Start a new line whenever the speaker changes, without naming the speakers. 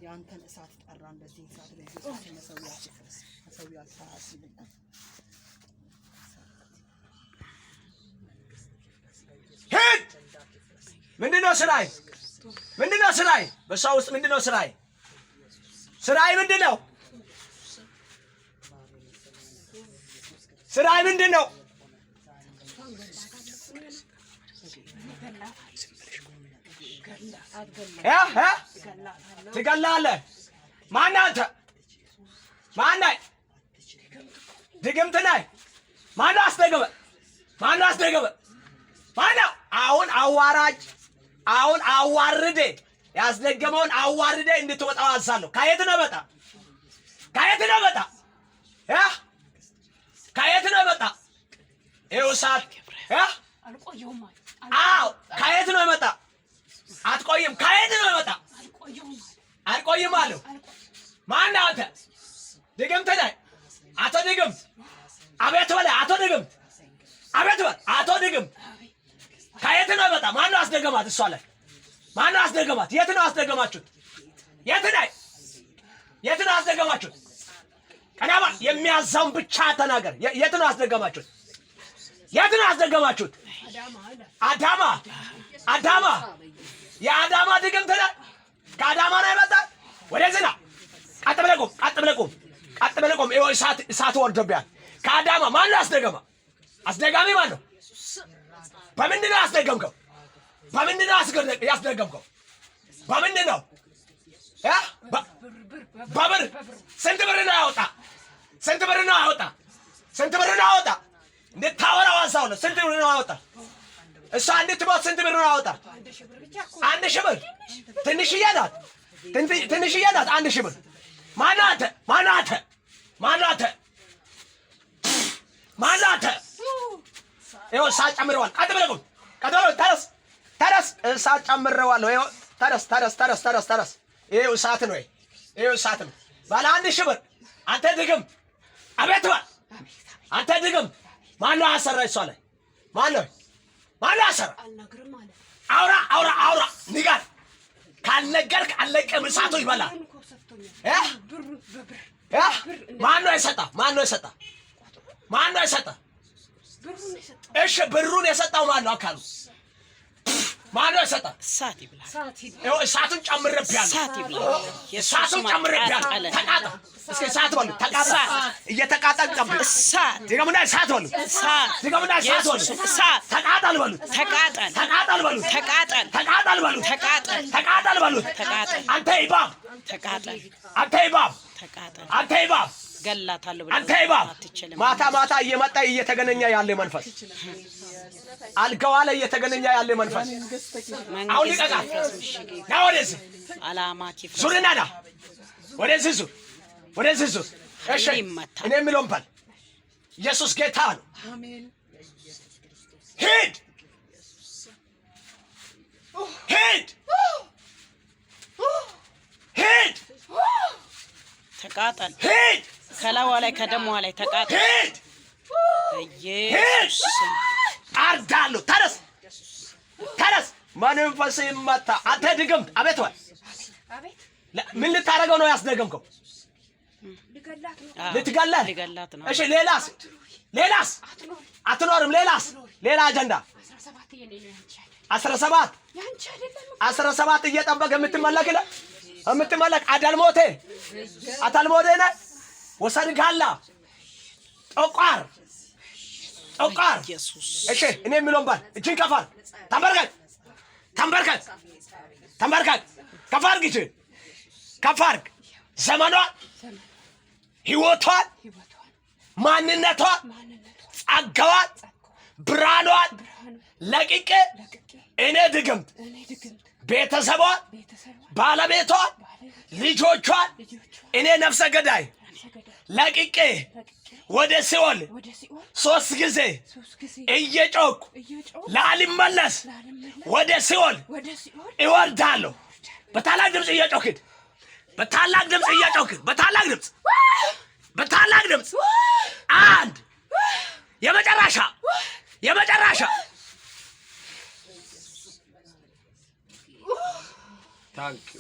ያንተን እሳት ጠራ እንደዚህ እሳት ላይ እሳት መሰዊያ ሲፈስ መሰዊያ ሳስብና
ሄድ ምንድነው ስራይ ምንድነው ስራይ በሰው ውስጥ ምንድነው ስራይ ስራይ ምንድነው ስራይ ምንድነው ትገላለህ ማን አንተ ማን ነህ ድግምት ነህ ማን አስደገመ ማን አስደገመ ማነው አሁን አዋራጅ አሁን አዋርደ ያስደገመውን አዋርደ እንድትወጣ አዛለሁ ከየት ነው መጣ ከየት ነው መጣ ከየት ነው መጣ እውሳት
አልቆየውም
አው ከየት ነው መጣ አትቆይም ከየት ነው መጣ አልቆይም አለው ማን አንተ ድግምት ነህ አቶ ድግምት አቤት በለ አቶ ድግምት አቤት በለ አቶ ድግምት ከየት ነው መጣ ማን ነው አስደገማት እሷ ላይ ማን ነው አስደገማት የት ነው አስደገማችሁት የት ነው አስደገማችሁት ቀዳማ የሚያዛውን ብቻ ተናገር የት ነው አስደገማችሁት የት ነው አስደገማችሁት አዳማ የአዳማ ድግምት ነህ ከአዳማ ነው የመጣ ወደዚህ ና ቀጥ ብለህ ቁም ይኸው እሳት ወርዶብሃል ከአዳማ ማን ነው አስደገማ አስደጋሚ ማን ነው በምንድን ነው ያስደገምከው በምንድን ነው ያስደገምከው በምንድን ነው በብር ስንት ብር ነው ያወጣ ስንት ብር ነው ያወጣ እንድታወራው አዛው ነው ስንት ብር ነው ያወጣ እሷ እንድትሞት ስንት ብር ነው ያወጣ 1000 ብር ትንሽዬ ናት ትንሽዬ ናት 1000 ብር ማን አንተ ይኸው እሳት ጨምረዋል ቀጥ ብለህ ቁም ተረስ እሳት ጨምረዋለሁ ይኸው ተረስ ይኸው እሳት ነው ይኸው እሳት ነው ባለ 1000 ብር አንተ ድግም አቤት በል አንተ ድግም ማን ነው አሰራ እሷ ላይ ማን ነው አሰራ
አልነግርም አለ
አውራ ንገር ካልነገርክ አለቀም እሳቱ ይበላል ማን ነው የሰጣ እሺ ብሩን የሰጣው ማን ነው አካሉ ማን ነው የሰጣ
እሳት ይብላ
እሳቱን ጨምረብያለሁ እሳቱን ጨምረብያለሁ ተቃጣ እስኪ እሳት በሉ ተቃጣ እየተቃጠል ጠብቅ
እሳት
ድገሙና እሳት በሉ ድገሙና እሳት በሉ ተቃጠል በሉ ተቃጠል በሉ ተቃጠል በሉ አንተ ይባብ
ገላታለሁ
አንተ ይባብ ማታ እየመጣ እየተገናኘ ያለ መንፈስ አልጋዋ ላይ እየተገናኘ ያለ መንፈስ አሁን ይቀጣ ነው ወደዚህ
አላማኪ
ሱሪናዳ ወደዚህ ዙር እሺ እኔ የምለውን በል ኢየሱስ ጌታ ነው
አሜን
ሂድ
ተቃጠል ከላዋ ላይ ከደሟ ላይ ተቃጠል ኢየሱስ
አርዳለሁ ተረስ መንፈስ ይመታ አንተ ድግምት አቤት በል ምን ልታረገው ነው ያስደገምከው ልትገላት ነው እሺ ሌላስ አትኖርም ሌላ አጀንዳ 17 እየጠበቀ የምትመለክ አዳልሞቴ ነህ ወሰድጋላ ጠቋር እሺ እኔ የምለውን በል እጅን ከፋር ተንበርከክ ከፋርግ እጅን ከፋርግ ዘመኗን ህይወቷን ማንነቷን ጸጋዋን ብርሃኗን ለቅቄ እኔ ድግምት ቤተሰቧን ባለቤቷን ልጆቿን እኔ ነፍሰ ገዳይ ለቅቄ ወደ ሲኦል 3 ጊዜ እየጮኩ ላልመለስ ወደ ሲኦል እወርዳለሁ በታላቅ ድምጽ እየጮክን በታላቅ ድምጽ አንድ የመጨረሻ ታንክ ዩ